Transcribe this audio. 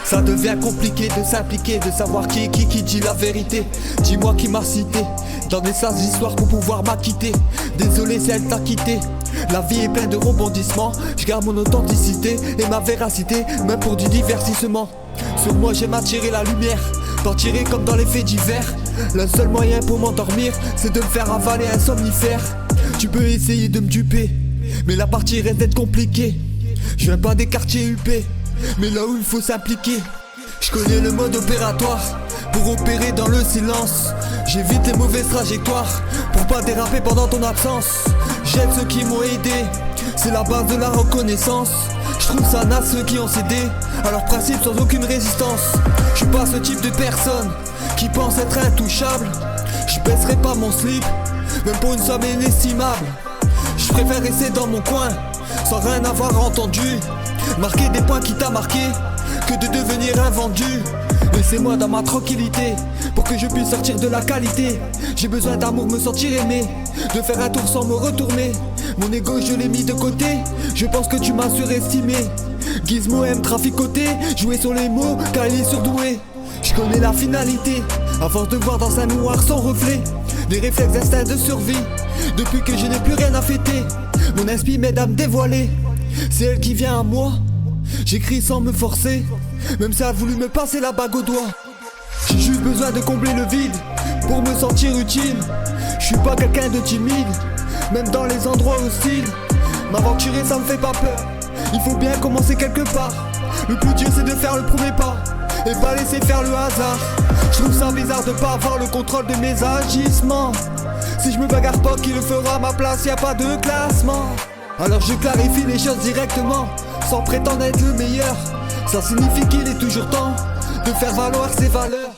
Ça devient compliqué de s'impliquer, de savoir qui est qui dit la vérité. Dis-moi qui m'a cité dans des sales histoires pour pouvoir m'acquitter. Désolé si elle t'a quitté. La vie est pleine de rebondissements. Je garde mon authenticité et ma véracité, même pour du divertissement. Sur moi j'aime attirer la lumière, t'en tirer comme dans les faits divers. Le seul moyen pour m'endormir, c'est de me faire avaler un somnifère. Tu peux essayer de me duper, mais la partie reste d'être compliquée. Je viens pas des quartiers huppés, mais là où il faut s'impliquer. Je connais le mode opératoire pour opérer dans le silence. J'évite les mauvaises trajectoires pour pas déraper pendant ton absence. J'aide ceux qui m'ont aidé, c'est la base de la reconnaissance. Je trouve ça naze ceux qui ont cédé à leurs principes sans aucune résistance. Je suis pas ce type de personne qui pense être intouchable. Je baisserai pas mon slip, même pour une somme inestimable. Je préfère rester dans mon coin sans rien avoir entendu, marquer des points qui t'a marqué que de devenir invendu. Laissez-moi dans ma tranquillité pour que je puisse sortir de la qualité. J'ai besoin d'amour, me sentir aimé, de faire un tour sans me retourner. Mon ego je l'ai mis de côté, je pense que tu m'as surestimé. Gizmo aime traficoter, jouer sur les mots car il est surdoué. Je connais la finalité, à force de voir dans un noir sans reflet. Des réflexes d'instinct de survie, depuis que je n'ai plus rien à fêter. Mon esprit m'aide à me dévoiler, c'est elle qui vient à moi. J'écris sans me forcer, même si elle a voulu me passer la bague au doigt. J'ai juste besoin de combler le vide pour me sentir utile. Je suis pas quelqu'un de timide, même dans les endroits hostiles. M'aventurer ça me fait pas peur, il faut bien commencer quelque part. Le plus dur c'est de faire le premier pas et pas laisser faire le hasard. Je trouve ça bizarre de pas avoir le contrôle de mes agissements. Si je me bagarre pas, qui le fera à ma place, y a pas de classement. Alors je clarifie les choses directement, sans prétendre être le meilleur. Ça signifie qu'il est toujours temps de faire valoir ses valeurs.